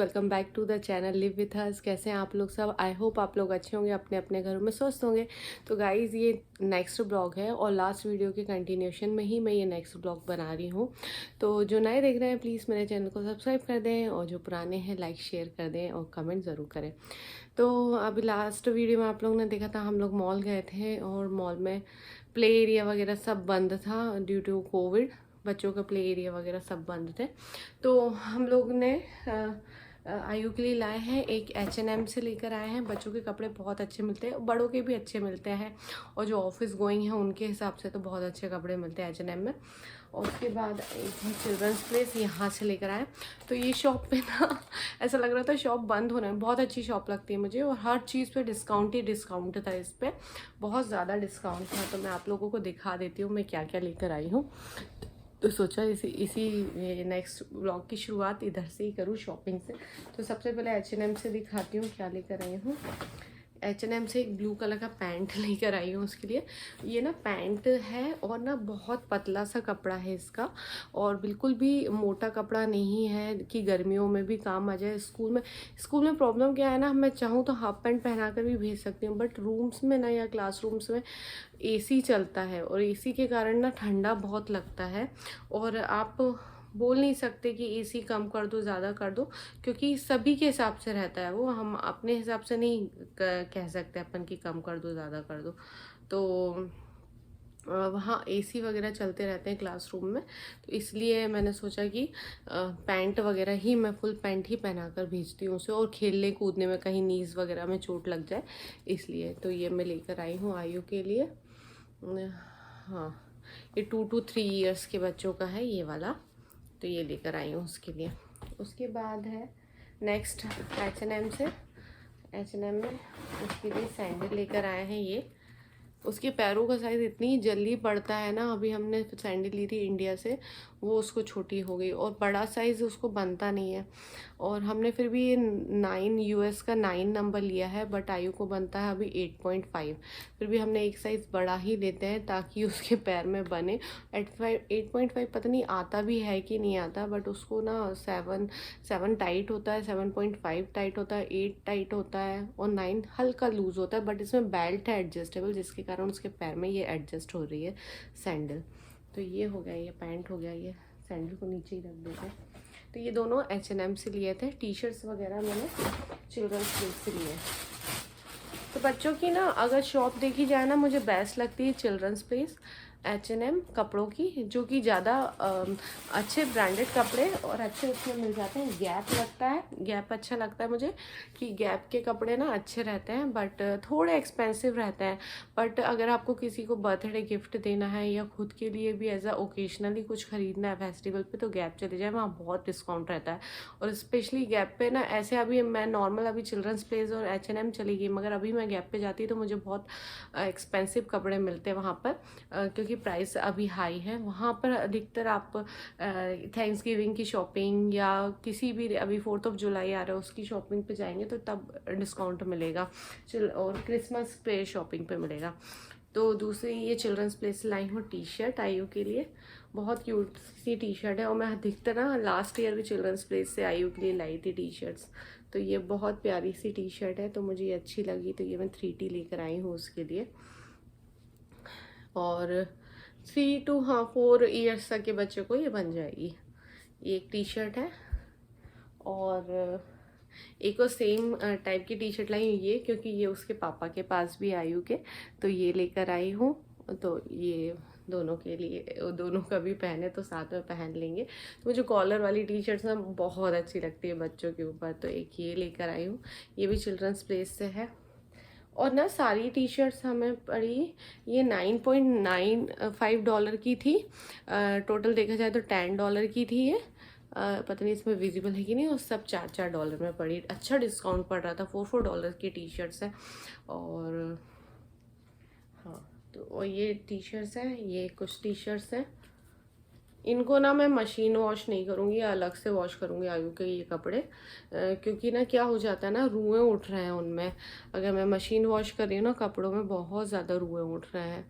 Welcome back to the channel live with us. कैसे हैं आप लोग सब? आई होप आप लोग अच्छे होंगे, अपने अपने घरों में स्वस्थ होंगे। तो गाइज़, ये नेक्स्ट ब्लॉग है और लास्ट वीडियो के कंटिन्यूशन में ही मैं ये नेक्स्ट ब्लॉग बना रही हूँ। तो जो नए देख रहे हैं प्लीज़ मेरे चैनल को सब्सक्राइब कर दें, और जो पुराने हैं लाइक शेयर कर दें और कमेंट ज़रूर करें। तो अभी लास्ट वीडियो में आप लोगों ने देखा था, हम लोग मॉल गए थे और मॉल में प्ले एरिया वगैरह सब बंद था ड्यू टू कोविड। बच्चों का प्ले एरिया वगैरह सब बंद थे। तो हम लोग ने आयु के लिए लाए हैं, एक H&M से लेकर आए हैं। बच्चों के कपड़े बहुत अच्छे मिलते हैं, बड़ों के भी अच्छे मिलते हैं, और जो ऑफिस गोइंग हैं उनके हिसाब से तो बहुत अच्छे कपड़े मिलते हैं H&M में। और उसके बाद एक है चिल्ड्रंस प्लेस, यहाँ से लेकर आए। तो ये शॉप पे ना ऐसा लग रहा था शॉप बंद होने में, बहुत अच्छी शॉप लगती है मुझे, और हर चीज़ पे डिस्काउंट ही डिस्काउंट था। इस पर बहुत ज़्यादा डिस्काउंट था। तो मैं आप लोगों को दिखा देती हूँ मैं क्या क्या लेकर आई हूँ। तो सोचा इसी नेक्स्ट ब्लॉग की शुरुआत इधर से ही करूँ, शॉपिंग से। तो सबसे पहले H&M से दिखाती हूँ क्या लेकर आई हूँ। H&M से एक ब्लू कलर का पैंट लेकर आई हूँ उसके लिए। ये ना पैंट है और ना बहुत पतला सा कपड़ा है इसका, और बिल्कुल भी मोटा कपड़ा नहीं है कि गर्मियों में भी काम आ जाए। स्कूल में प्रॉब्लम क्या है ना, मैं चाहूँ तो हाफ पैंट पहना कर भी भेज सकती हूँ, बट रूम्स में ना या क्लासरूम्स में AC चलता है, और AC के कारण ना ठंडा बहुत लगता है। और आप बोल नहीं सकते कि AC कम कर दो, ज़्यादा कर दो, क्योंकि सभी के हिसाब से रहता है वो। हम अपने हिसाब से नहीं कह सकते अपन कि कम कर दो, ज़्यादा कर दो। तो वहाँ AC वगैरह चलते रहते हैं क्लासरूम में, तो इसलिए मैंने सोचा कि पैंट वगैरह ही, मैं फुल पैंट ही पहना कर भेजती हूँ उसे, और खेलने कूदने में कहीं नीज़ वगैरह में चोट लग जाए इसलिए। तो ये मैं लेकर आई हूँ आयु के लिए। हाँ, ये 2 to 3 ईयर्स के बच्चों का है ये वाला, तो ये लेकर आई हूँ उसके लिए। उसके बाद है नेक्स्ट H&M से। H&M में उसके लिए सैंडल लेकर आए हैं ये। उसके पैरों का साइज़ इतनी जल्दी बढ़ता है ना, अभी हमने सैंडल ली थी इंडिया से, वो उसको छोटी हो गई और बड़ा साइज़ उसको बनता नहीं है। और हमने फिर भी ये 9 US का 9 नंबर लिया है, बट आयु को बनता है अभी 8.5। फिर भी हमने एक साइज़ बड़ा ही लेते हैं ताकि उसके पैर में बने। 8.5 पता नहीं आता भी है कि नहीं आता, बट उसको ना 7 टाइट होता है, 7.5 टाइट होता है, 8 टाइट होता है, और 9 हल्का लूज़ होता है। बट इसमें बेल्ट है एडजस्टेबल, जिसके कारण उसके पैर में ये एडजस्ट हो रही है सैंडल। तो ये हो गया, ये पैंट हो गया, ये सैंडल को नीचे ही रख देते हैं। तो ये दोनों H&M से लिए थे। T-शर्ट्स वगैरह मैंने चिल्ड्रंस प्लेस से लिए। तो बच्चों की ना अगर शॉप देखी जाए ना, मुझे बेस्ट लगती है चिल्ड्रंस प्लेस, H&M कपड़ों की, जो कि ज़्यादा अच्छे ब्रांडेड कपड़े और अच्छे उसमें मिल जाते हैं। गैप लगता है, गैप अच्छा लगता है मुझे कि गैप के कपड़े ना अच्छे रहते हैं, बट थोड़े एक्सपेंसिव रहते हैं। बट अगर आपको किसी को बर्थडे गिफ्ट देना है या खुद के लिए भी एज अ ओकेजनली कुछ खरीदना है फेस्टिवल पे, तो गैप चले जाए, वहाँ बहुत डिस्काउंट रहता है। और स्पेशली गैप पे ना, ऐसे अभी मैं नॉर्मल अभी चिल्ड्रंस प्लेस और H&M चली गई, मगर अभी मैं गैप पे जाती तो मुझे बहुत एक्सपेंसिव कपड़े मिलते हैं वहाँ पर, क्योंकि प्राइस अभी हाई है वहाँ पर। अधिकतर आप थैंक्स गिविंग की शॉपिंग या किसी भी, अभी 4th of July आ रहा है, उसकी शॉपिंग पे जाएंगे तो तब डिस्काउंट मिलेगा। और क्रिसमस पे शॉपिंग पे मिलेगा। तो दूसरी ये चिल्ड्रंस प्लेस लाई हूँ T-शर्ट आयु के लिए। बहुत क्यूट सी T-शर्ट है, और मैं अधिकतर ना लास्ट ईयर भी चिल्ड्रंस प्लेस से आयु के लिए लाई थी T-शर्ट्स। तो ये बहुत प्यारी सी T-शर्ट है, तो मुझे ये अच्छी लगी, तो ये मैं 3T लेकर आई हूँ उसके लिए। और 3 to 4 ईयर्स तक के बच्चों को ये बन जाएगी। ये एक T-शर्ट है, और एक और सेम टाइप की T-शर्ट लाई हूँ ये, क्योंकि ये उसके पापा के पास भी आयु के, तो ये लेकर आई हूँ। तो ये दोनों के लिए, दोनों का भी पहने तो साथ में पहन लेंगे। तो मुझे कॉलर वाली T-शर्ट्स ना बहुत अच्छी लगती है बच्चों के ऊपर, तो एक ये लेकर आई हूँ। ये भी चिल्ड्रंस प्लेस से है। और ना सारी T-शर्ट्स हमें पड़ी, ये $9.95 की थी। टोटल देखा जाए तो $10 की थी ये। पता नहीं इसमें विजिबल है कि नहीं, और सब $4 में पड़ी। अच्छा डिस्काउंट पड़ रहा था, $4 की T-शर्ट्स है। और हाँ, तो और ये T-शर्ट्स हैं, ये कुछ T-शर्ट्स हैं, इनको ना मैं मशीन वॉश नहीं करूँगी, अलग से वॉश करूँगी आयु के ये कपड़े, क्योंकि ना क्या हो जाता है ना, रुएँ उठ रहे हैं उनमें। अगर मैं मशीन वॉश कर रही हूँ ना कपड़ों में बहुत ज़्यादा रुएँ उठ रहे हैं,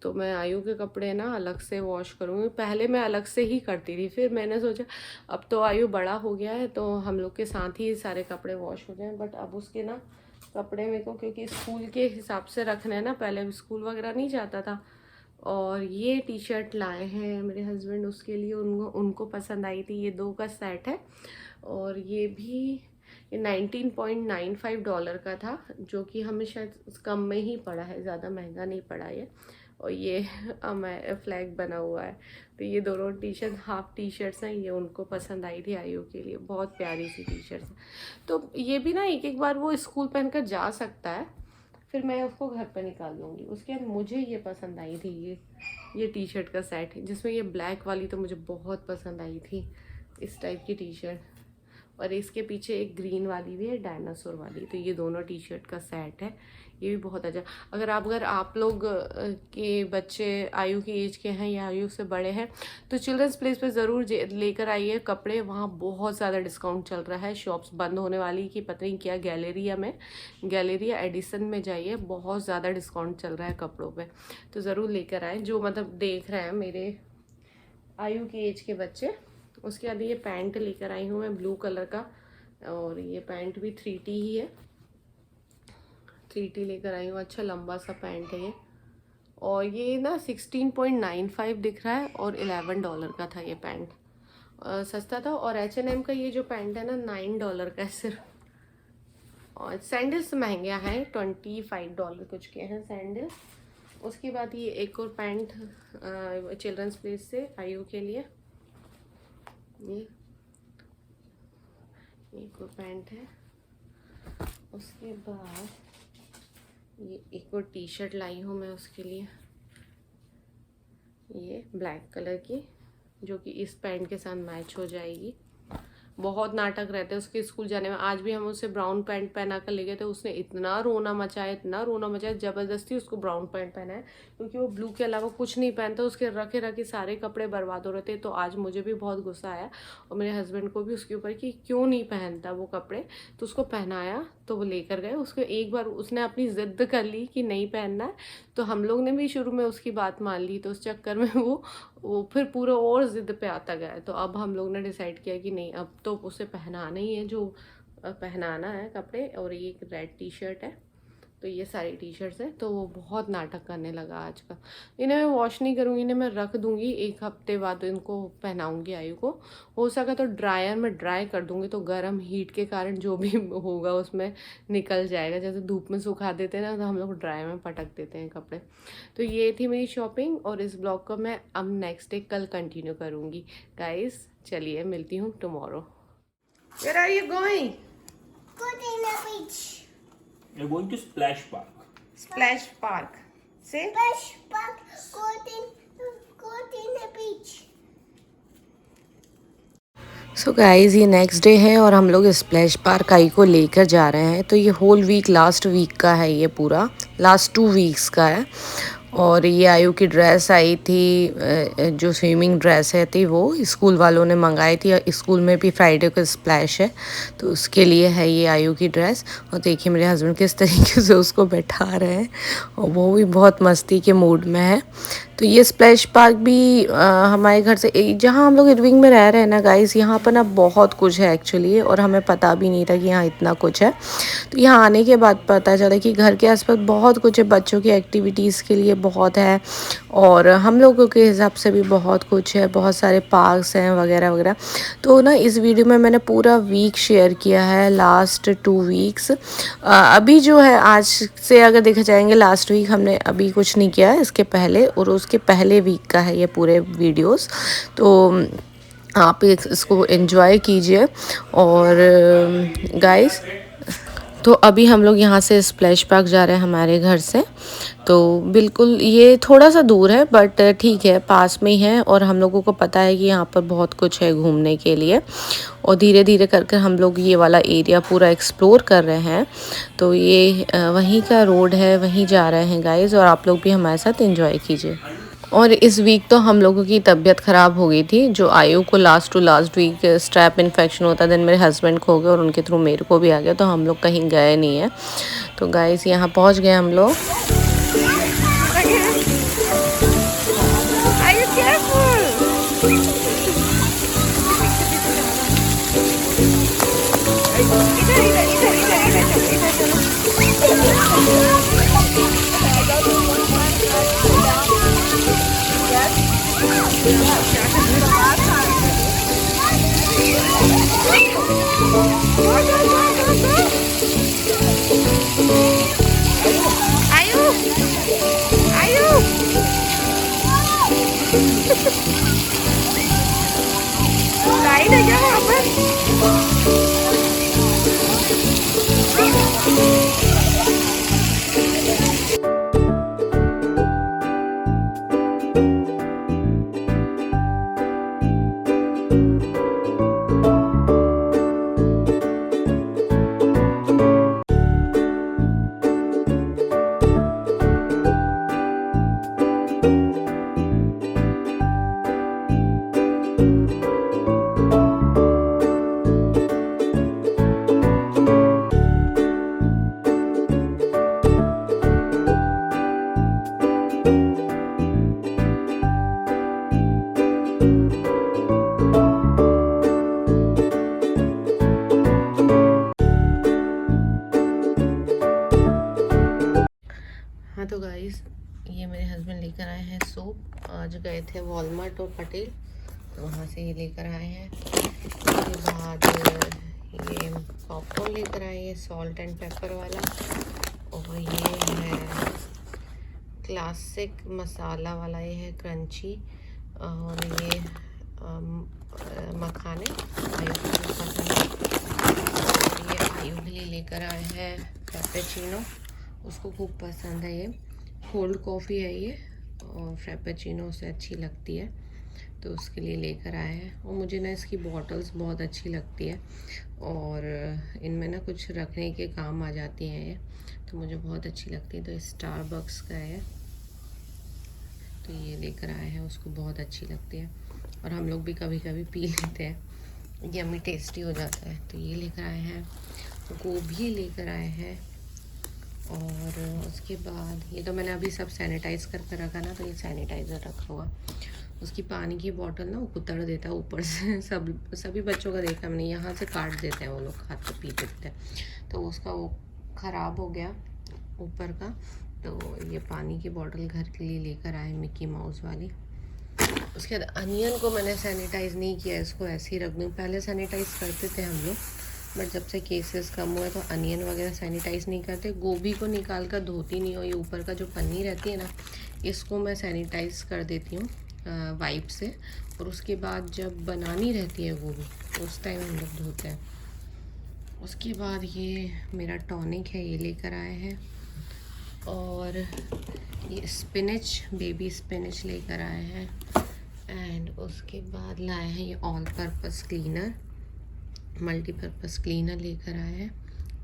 तो मैं आयु के कपड़े ना अलग से वॉश करूँगी। पहले मैं अलग से ही करती थी, फिर मैंने सोचा अब तो आयु बड़ा हो गया है तो हम लोग के साथ ही सारे कपड़े वॉश हो जाएँ। बट अब उसके ना कपड़े मेरे को क्योंकि स्कूल के हिसाब से रखने हैं ना, पहले स्कूल वगैरह नहीं जाता था। और ये टी शर्ट लाए हैं मेरे हस्बैंड उसके लिए, उनको पसंद आई थी। ये 2 का सेट है और ये भी ये $19.95 का था, जो कि हमें शायद कम में ही पड़ा है, ज़्यादा महंगा नहीं पड़ा ये। और ये फ्लैग बना हुआ है। तो ये दोनों T shirt half T shirts हैं, ये उनको पसंद आई थी आयु के लिए, बहुत प्यारी सी टी शर्ट्स। तो ये भी ना एक एक बार वो स्कूल पहनकर जा सकता है, फिर मैं उसको घर पे निकाल लूँगी। उसके बाद मुझे ये पसंद आई थी, ये टी शर्ट का सेट, जिसमें ये ब्लैक वाली तो मुझे बहुत पसंद आई थी, इस टाइप की टी शर्ट। और इसके पीछे एक ग्रीन वाली भी है, डायनासोर वाली। तो ये दोनों टी शर्ट का सेट है, ये भी बहुत अच्छा। अगर आप लोग के बच्चे आयु की एज के हैं या आयु से बड़े हैं तो चिल्ड्रंस प्लेस पे ज़रूर लेकर आइए कपड़े। वहाँ बहुत ज़्यादा डिस्काउंट चल रहा है, शॉप्स बंद होने वाली कि पता नहीं क्या, गैलेरिया एडिसन में जाइए, बहुत ज़्यादा डिस्काउंट चल रहा है कपड़ों पे। तो ज़रूर लेकर आएँ, जो मतलब देख रहे हैं मेरे आयु की एज के बच्चे। उसके बाद ये पैंट लेकर आई हूँ मैं ब्लू कलर का, और ये पैंट भी 3T ही है, 3T लेकर आई हूँ। अच्छा लंबा सा पैंट है ये, और ये ना 16.95 दिख रहा है और $11 का था ये पैंट, सस्ता था। और H&M का ये जो पैंट है ना $9 का है सिर्फ। और सैंडल्स महंगे हैं, $25 कुछ के हैं सैंडल। उसके बाद ये एक और पैंट चिल्ड्रंस प्लेस से आयु के लिए, ये एक और पैंट है। उसके बाद ये एक और टी शर्ट लाई हूँ मैं उसके लिए, ये ब्लैक कलर की, जो कि इस पैंट के साथ मैच हो जाएगी। बहुत नाटक रहते हैं उसके स्कूल जाने में। आज भी हम उसे ब्राउन पैंट पहना कर ले गए थे, उसने इतना रोना मचाया, ज़बरदस्ती उसको ब्राउन पैंट पहना है, क्योंकि वो ब्लू के अलावा कुछ नहीं पहनता। उसके रखे रखे सारे कपड़े बर्बाद हो रहे थे। तो आज मुझे भी बहुत गुस्सा आया और मेरे हस्बैंड को भी उसके ऊपर कि क्यों नहीं पहनता वो कपड़े। तो उसको पहनाया, तो वो लेकर गए। उसको एक बार उसने अपनी ज़िद्द कर ली कि नहीं पहनना है, तो हम लोग ने भी शुरू में उसकी बात मान ली। तो उस चक्कर में वो फिर पूरा और ज़िद पे आता गया। तो अब हम लोग ने डिसाइड किया कि नहीं, अब तो उसे पहनाना ही है जो पहनाना है कपड़े। और ये एक रेड टी शर्ट है, तो ये सारी टी शर्ट्स हैं। तो वो बहुत नाटक करने लगा आजकल। इन्हें मैं वॉश नहीं करूँगी, इन्हें मैं रख दूँगी, 1 हफ्ते बाद इनको पहनाऊँगी आयु को। हो सका तो ड्रायर में ड्राई कर दूँगी, तो गर्म हीट के कारण जो भी होगा उसमें निकल जाएगा। जैसे धूप में सुखा देते हैं ना, तो हम लोग ड्रायर में पटक देते हैं कपड़े। तो ये थी मेरी शॉपिंग, और इस ब्लॉग को मैं अब नेक्स्ट डे कल कंटिन्यू करूँगी। गाइस चलिए मिलती हूँ tomorrow. Where are you going? Good in the beach. We're going to Splash Park. Splash Park. Say. Splash park. Good in the beach. So guys ये नेक्स्ट डे है और हम लोग स्प्लैश पार्क आई को लेकर जा रहे हैं। तो ये होल वीक लास्ट वीक का है, ये पूरा लास्ट 2 वीक्स का है। और ये आयु की ड्रेस आई थी, जो स्विमिंग ड्रेस है थी वो स्कूल वालों ने मंगाई थी। स्कूल में भी फ्राइडे को स्प्लैश है, तो उसके लिए है ये आयु की ड्रेस। और देखिए मेरे हस्बैंड किस तरीके से उसको बैठा रहे हैं, और वो भी बहुत मस्ती के मूड में है। तो ये स्प्लैश पार्क भी हमारे घर से जहाँ हम लोग इरविंग में रह रहे हैं ना गाइस, यहाँ पर ना बहुत कुछ है एक्चुअली, और हमें पता भी नहीं था कि यहाँ इतना कुछ है। तो यहाँ आने के बाद पता चला कि घर के आसपास बहुत कुछ है, बच्चों की एक्टिविटीज़ के लिए बहुत है, और हम लोगों के हिसाब से भी बहुत कुछ है, बहुत सारे पार्क्स हैं वगैरह वगैरह। तो ना इस वीडियो में मैंने पूरा वीक शेयर किया है, लास्ट 2 वीक्स। अभी जो है आज से अगर देखा जाएंगे, लास्ट वीक हमने अभी कुछ नहीं किया है, इसके पहले और उसके पहले वीक का है ये पूरे वीडियोस। तो आप इसको एंजॉय कीजिए। और गाइस तो अभी हम लोग यहाँ से स्प्लैश पार्क जा रहे हैं हमारे घर से। तो बिल्कुल ये थोड़ा सा दूर है, बट ठीक है, पास में ही है, और हम लोगों को पता है कि यहाँ पर बहुत कुछ है घूमने के लिए। और धीरे धीरे करके हम लोग ये वाला एरिया पूरा एक्सप्लोर कर रहे हैं। तो ये वहीं का रोड है, वहीं जा रहे हैं गाइस, और आप लोग भी हमारे साथ एंजॉय कीजिए। और इस वीक तो हम लोगों की तबीयत ख़राब हो गई थी। जो आयु को लास्ट वीक स्ट्रैप इन्फेक्शन होता है, देन मेरे हस्बैंड को हो गया और उनके थ्रू मेरे को भी आ गया, तो हम लोग कहीं गए नहीं है। तो गाइस यहाँ पहुँच गए हम लोग। लाइन है क्या वहाँ पर? हाँ तो गाइस, ये मेरे हस्बैंड लेकर आए हैं सोप। आज गए थे वॉलमार्ट और पटेल, तो वहाँ से ये लेकर आए हैं। उसके बाद ये पॉपकॉर्न लेकर आए हैं, सॉल्ट एंड पेपर वाला। और ये है क्लासिक मसाला वाला, ये है क्रंची। और ये मखाने आयु को पसंद है। ये आयु के लिए लेकर आए हैं कैपेचिनो, उसको खूब पसंद है। ये कोल्ड कॉफ़ी है ये, और फ्रेपेचिनो से अच्छी लगती है, तो उसके लिए लेकर आए हैं। और मुझे ना इसकी बॉटल्स बहुत अच्छी लगती है, और इनमें ना कुछ रखने के काम आ जाती हैं ये, तो मुझे बहुत अच्छी लगती है। तो स्टारबक्स का है, तो ये लेकर आए हैं, उसको बहुत अच्छी लगती है। और हम लोग भी कभी कभी पी लेते हैं, यम्मी टेस्टी हो जाता है। तो ये लेकर आए हैं। गोभी लेकर आए हैं। और उसके बाद ये तो मैंने अभी सब सैनिटाइज़ करके रखा ना, तो ये सैनिटाइज़र रखा हुआ। उसकी पानी की बोतल ना वो कुतर देता है ऊपर से। सभी बच्चों का देखा मैंने, यहाँ से काट देते हैं वो लोग, खाते पीते थे, तो उसका वो ख़राब हो गया ऊपर का। तो ये पानी की बोतल घर के लिए लेकर आए, मिकी माउस वाली। उसके बाद अनियन को मैंने सैनिटाइज़ नहीं किया, इसको ऐसे ही रख दूँ। पहले सैनिटाइज़ करते थे हम लोग, बट जब से केसेस कम हुए तो अनियन वगैरह सैनिटाइज़ नहीं करते। गोभी को निकाल कर धोती नहीं हो, ये ऊपर का जो पन्नी रहती है ना, इसको मैं सैनिटाइज़ कर देती हूँ वाइप से। और उसके बाद जब बनानी रहती है गोभी, तो उस टाइम हम लोग धोते हैं। उसके बाद ये मेरा टॉनिक है, ये लेकर आए हैं। और ये स्पिनच, बेबी स्पिनच लेकर आए हैं। एंड उसके बाद लाए हैं ये all purpose cleaner, multipurpose cleaner लेकर आए हैं।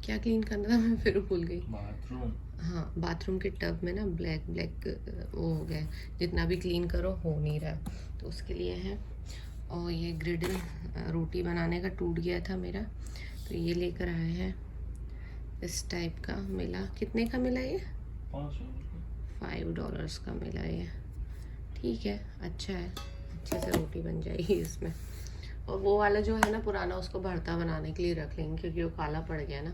क्या क्लीन करना था मैं फिर भूल गई। बाथरूम, हाँ, बाथरूम के टब में ना ब्लैक वो हो गया, जितना भी क्लीन करो हो नहीं रहा, तो उसके लिए है। और ये ग्रिडल, रोटी बनाने का टूट गया था मेरा, तो ये लेकर आए हैं। इस टाइप का मिला। कितने का मिला ये? $5 का मिला ये। ठीक है, अच्छा है, अच्छे से रोटी बन जाएगी इसमें। और वो वाला जो है ना पुराना, उसको भरता बनाने के लिए रख लेंगे, क्योंकि वो काला पड़ गया ना।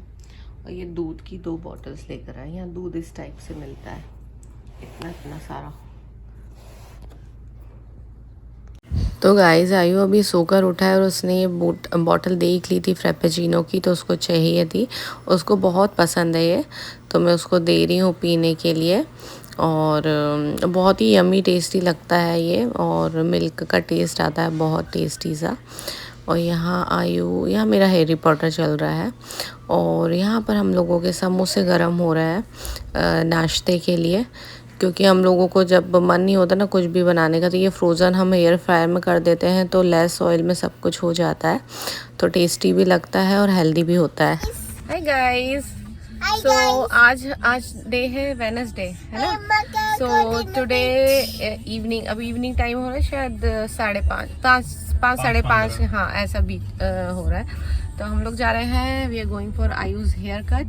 और ये दूध की 2 बॉटल्स लेकर आए। यहाँ दूध इस टाइप से मिलता है, इतना सारा। तो गाइस, आयु अभी सोकर उठा है और उसने ये बॉटल देख ली थी फ्रेपेचिनो की, तो उसको चाहिए थी, उसको बहुत पसंद है ये, तो मैं उसको दे रही हूँ पीने के लिए। और बहुत ही यम्मी टेस्टी लगता है ये, और मिल्क का टेस्ट आता है बहुत टेस्टी सा। और यहाँ मेरा हैरी पॉटर चल रहा है। और यहाँ पर हम लोगों के समोसे गरम हो रहा है नाश्ते के लिए, क्योंकि हम लोगों को जब मन नहीं होता ना कुछ भी बनाने का, तो ये फ्रोज़न हम एयर फ्रायर में कर देते हैं, तो लेस ऑयल में सब कुछ हो जाता है, तो टेस्टी भी लगता है और हेल्दी भी होता है। हाय गाइस, सो आज डे है वेडनेसडे, है ना। सो टुडे इवनिंग, अब इवनिंग टाइम हो रहा है शायद 5:30 हाँ ऐसा भी हो रहा है। तो हम लोग जा रहे हैं, we are going for Ayush hair cut.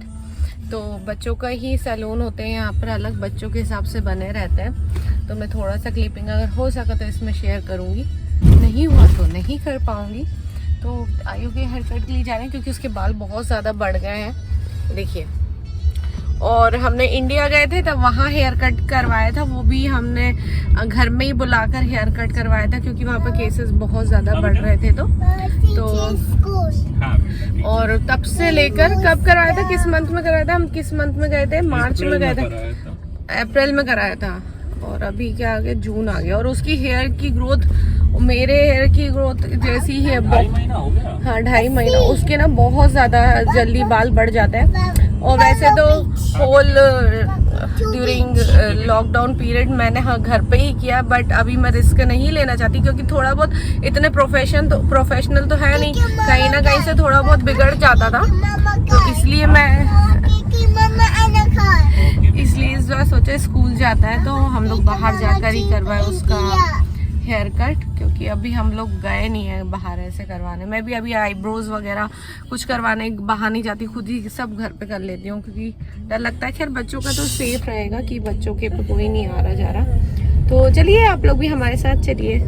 तो बच्चों का ही सैलून होते हैं यहाँ पर, अलग बच्चों के हिसाब से बने रहते हैं। तो मैं थोड़ा सा क्लिपिंग अगर हो सका तो इसमें शेयर करूँगी, नहीं हुआ तो नहीं कर पाऊँगी। तो आयु के हेयर कट के लिए जा रहे हैं क्योंकि उसके बाल बहुत ज़्यादा बढ़ गए हैं, देखिए। और हमने इंडिया गए थे तब वहाँ हेयर कट करवाया था, वो भी हमने घर में ही बुलाकर हेयर कट करवाया था क्योंकि वहाँ पर केसेस बहुत ज़्यादा बढ़ रहे थे। तो और तब से लेकर कब करवाया था, किस मंथ में करवाया था, हम किस मंथ में गए थे, मार्च में गए थे, अप्रैल में कराया था। और अभी क्या आ गया, जून आ गया। और उसकी हेयर की ग्रोथ, मेरे हेयर की ग्रोथ जैसी है, 2.5 महीना हो गया। हाँ 2.5 महीना। उसके ना बहुत ज़्यादा जल्दी बाल बढ़ जाते हैं। और वैसे तो होल ड्यूरिंग लॉकडाउन पीरियड मैंने हाँ घर पे ही किया, बट अभी मैं रिस्क नहीं लेना चाहती क्योंकि थोड़ा बहुत इतने प्रोफेशनल तो है नहीं, कहीं ना कहीं से थोड़ा बहुत बिगड़ जाता था। तो इसलिए इस बार सोचा स्कूल जाता है तो हम लोग बाहर जाकर ही करवाए उसका हेयर कट, क्योंकि अभी हम लोग गए नहीं है बाहर ऐसे करवाने। मैं भी अभी आईब्रोज वगैरह कुछ करवाने बाहर नहीं जाती, खुद ही सब घर पे कर लेती हूँ क्योंकि डर लगता है। खैर बच्चों का तो सेफ रहेगा कि बच्चों के पे कोई नहीं आ रहा जा रहा। तो चलिए आप लोग भी हमारे साथ चलिए।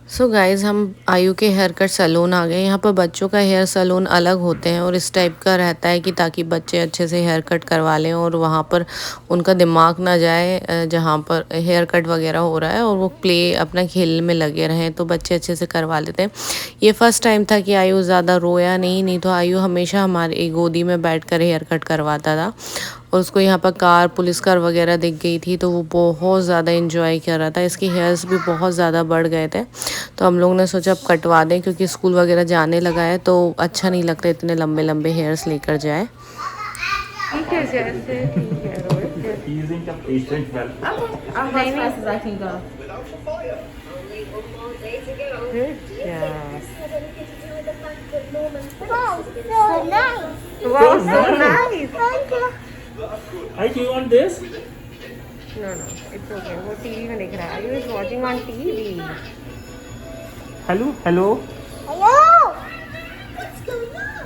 सो गाइज़ हम आयु के हेयर कट सैलून आ गए। यहाँ पर बच्चों का हेयर सैलून अलग होते हैं और इस टाइप का रहता है कि ताकि बच्चे अच्छे से हेयर कट करवा लें और वहाँ पर उनका दिमाग ना जाए जहाँ पर हेयर कट वगैरह हो रहा है, और वो प्ले अपना खेल में लगे रहें, तो बच्चे अच्छे से करवा लेते हैं। ये फर्स्ट टाइम था कि आयु ज़्यादा रोया नहीं तो आयु हमेशा हमारी गोदी में बैठ कर हेयर कट करवाता था। और उसको यहाँ पर कार, पुलिस कार वगैरह दिख गई थी तो वो बहुत ज़्यादा एंजॉय कर रहा था। इसके हेयर्स भी बहुत ज़्यादा बढ़ गए थे तो हम लोग ने सोचा अब कटवा दें क्योंकि स्कूल वगैरह जाने लगा है तो अच्छा नहीं लगता इतने लंबे लंबे हेयर्स लेकर जाए। ठीक है जैसे ठीक है Rohit. He isn't a patient well. अब नहीं रखेगा। Wow, so nice. I do you want this? No, it's okay. वो टीवी में देख रहा है। Are you watching on TV? Hello. Hello. What's going on?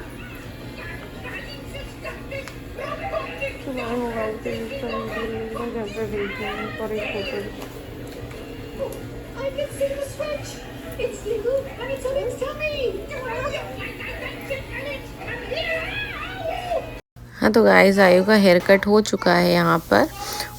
सुबह मोबाइल पे घर पे भेज दें और एक photo. I can see the switch. It's legal and it's on its tummy. हाँ तो गाइस आयु का हेयर कट हो चुका है यहाँ पर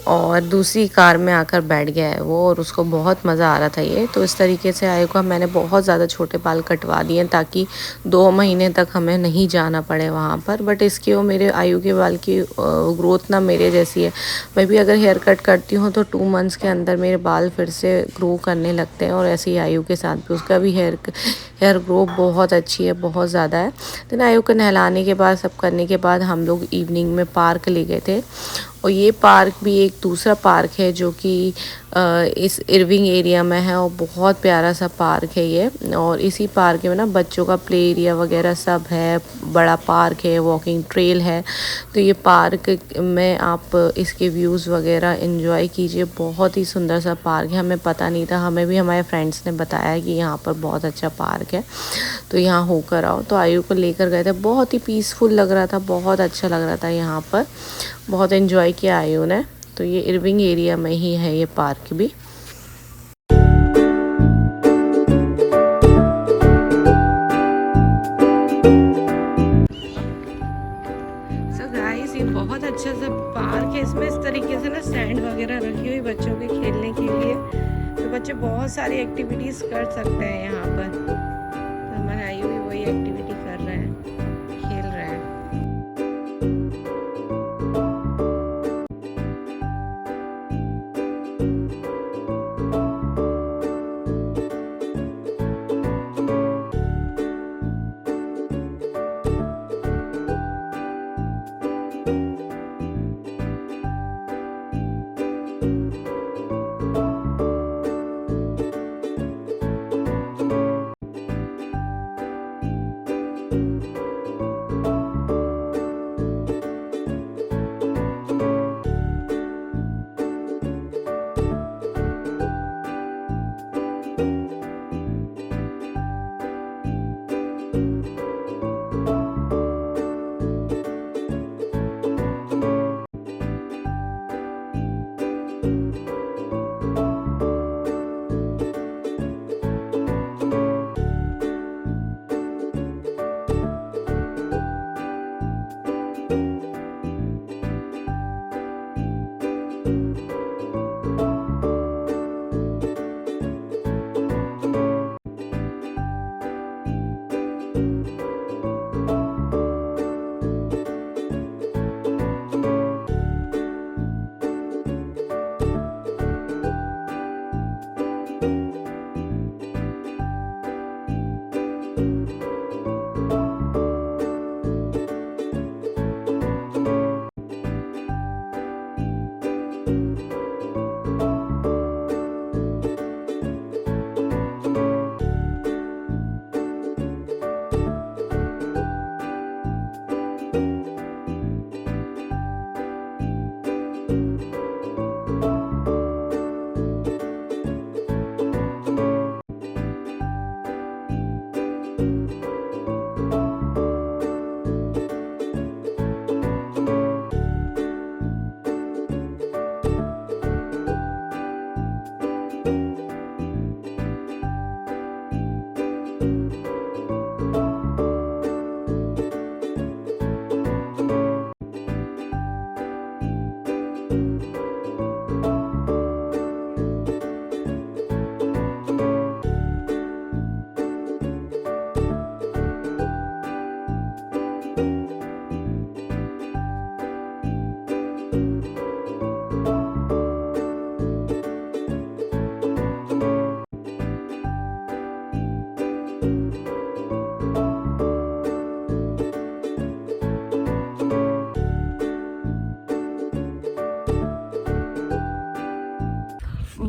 और दूसरी कार में आकर बैठ गया है वो, और उसको बहुत मज़ा आ रहा था ये। तो इस तरीके से आयु का मैंने बहुत ज़्यादा छोटे बाल कटवा दिए ताकि 2 महीने तक हमें नहीं जाना पड़े वहाँ पर। बट इसकी वो मेरे आयु के बाल की ग्रोथ ना मेरे जैसी है। मैं भी अगर हेयर कट करती हूँ तो 2 मंथ्स के अंदर मेरे बाल फिर से ग्रो करने लगते हैं, और ऐसे ही आयु के साथ भी उसका भी हेयर ग्रो बहुत अच्छी है, बहुत ज़्यादा है। तो आयु को नहलाने के बाद सब करने के बाद हम लोग इवनिंग में पार्क ले गए थे। और ये पार्क भी एक दूसरा पार्क है जो कि इस इरविंग एरिया में है और बहुत प्यारा सा पार्क है ये। और इसी पार्क में ना बच्चों का प्ले एरिया वगैरह सब है, बड़ा पार्क है, वॉकिंग ट्रेल है। तो ये पार्क में आप इसके व्यूज़ वगैरह एंजॉय कीजिए। बहुत ही सुंदर सा पार्क है, हमें पता नहीं था, हमें भी हमारे फ्रेंड्स ने बताया कि यहाँ पर बहुत अच्छा पार्क है तो यहाँ होकर आओ। तो आयु को लेकर गए थे, बहुत ही पीसफुल लग रहा था, बहुत अच्छा लग रहा था यहाँ पर, बहुत एंजॉय किया आयु ने। तो ये इरविंग एरिया में ही है ये पार्क भी। सो गाइस ये बहुत अच्छा सा पार्क है। इसमें इस तरीके से ना स्टैंड वगैरह रखी हुई बच्चों के खेलने के लिए, तो बच्चे बहुत सारी एक्टिविटीज़ कर सकते हैं यहाँ पर। तो हमारा आयु भी वही एक्टिविटी कर रहे हैं, खेल रहे हैं।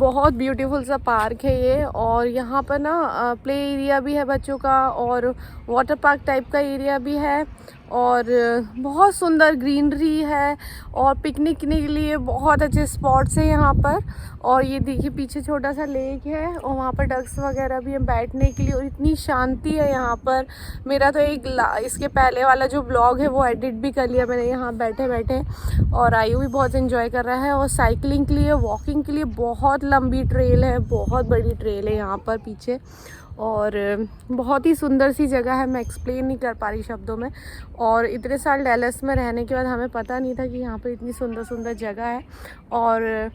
बहुत ब्यूटीफुल सा पार्क है ये। और यहाँ पर ना प्ले एरिया भी है बच्चों का और वाटर पार्क टाइप का एरिया भी है और बहुत सुंदर ग्रीनरी है और पिकनिक के लिए बहुत अच्छे स्पॉट्स हैं यहाँ पर। और ये देखिए पीछे छोटा सा लेक है और वहाँ पर डक्स वगैरह भी हैं बैठने के लिए और इतनी शांति है यहाँ पर। मेरा तो इसके पहले वाला जो ब्लॉग है वो एडिट भी कर लिया मैंने यहाँ बैठे बैठे। और आयु भी बहुत एंजॉय कर रहा है। और साइकिलिंग के लिए वॉकिंग के लिए बहुत लंबी ट्रेल है, बहुत बड़ी ट्रेल है यहाँ पर पीछे और बहुत ही सुंदर सी जगह है, मैं एक्सप्लेन नहीं कर पा रही शब्दों में। और इतने साल डैलस में रहने के बाद हमें पता नहीं था कि यहाँ पर इतनी सुंदर सुंदर जगह है। और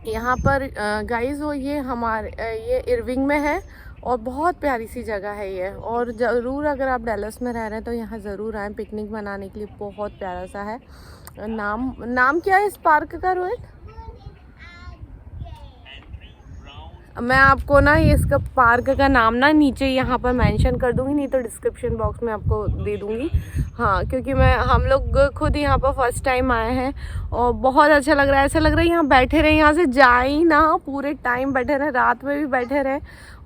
यहाँ पर गाइस वो ये इरविंग में है और बहुत प्यारी सी जगह है ये। और ज़रूर अगर आप डैलस में रह रहे हैं तो यहाँ ज़रूर आएँ पिकनिक मनाने के लिए, बहुत प्यारा सा है। नाम क्या है इस पार्क का रोहित? मैं आपको ना ये इसका पार्क का नाम ना नीचे यहाँ पर मेंशन कर दूँगी, नहीं तो डिस्क्रिप्शन बॉक्स में आपको दे दूँगी। हाँ, क्योंकि हम लोग खुद यहाँ पर फर्स्ट टाइम आए हैं और बहुत अच्छा लग रहा है। ऐसा लग रहा है यहाँ बैठे रहे, यहाँ से जाए ही ना, पूरे टाइम बैठे रहे, रात में भी बैठे रहे।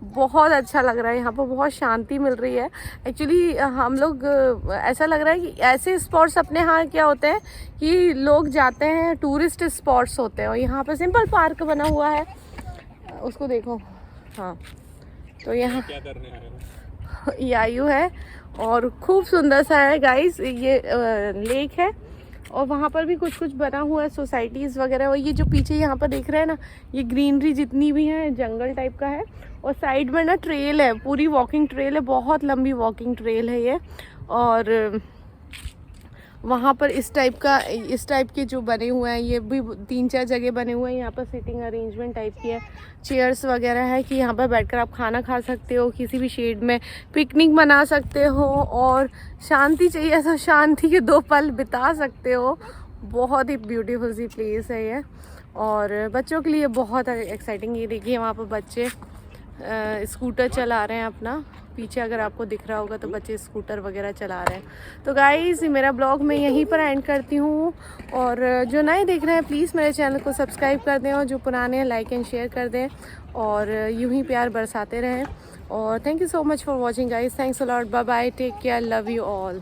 बहुत अच्छा लग रहा है, यहाँ पर बहुत शांति मिल रही है। एक्चुअली हम लोग ऐसा लग रहा है कि ऐसे स्पॉट्स अपने यहाँ क्या होते हैं कि लोग जाते हैं, टूरिस्ट स्पॉट्स होते हैं और यहाँ पर सिंपल पार्क बना हुआ है, उसको देखो। हाँ, तो यहाँ क्या करने आए हो? ये आयु है और खूब सुंदर सा है गाइस ये लेक है और वहाँ पर भी कुछ कुछ बना हुआ है, सोसाइटीज़ वगैरह। और ये जो पीछे यहाँ पर देख रहे हैं ना, ये ग्रीनरी जितनी भी है जंगल टाइप का है और साइड में ना ट्रेल है, पूरी वॉकिंग ट्रेल है, बहुत लंबी वॉकिंग ट्रेल है ये। और वहाँ पर इस टाइप के जो बने हुए हैं, ये भी 3-4 जगह बने हुए हैं। यहाँ पर सिटिंग अरेंजमेंट टाइप की है, चेयर्स वगैरह है कि यहाँ पर बैठकर आप खाना खा सकते हो, किसी भी शेड में पिकनिक मना सकते हो और शांति चाहिए तो शांति के 2 पल बिता सकते हो। बहुत ही ब्यूटीफुल सी प्लेस है ये और बच्चों के लिए बहुत एक्साइटिंग। ये देखिए वहाँ पर बच्चे स्कूटर चला रहे हैं अपना, पीछे अगर आपको दिख रहा होगा तो बच्चे स्कूटर वगैरह चला रहे हैं। तो गाइज़ मेरा ब्लॉग मैं यहीं पर एंड करती हूँ और जो नए देख रहे हैं प्लीज़ मेरे चैनल को सब्सक्राइब कर दें और जो पुराने हैं लाइक एंड शेयर कर दें और यूं ही प्यार बरसाते रहें। और thank you so much for watching guys, thanks a lot, bye bye, take care, love you all.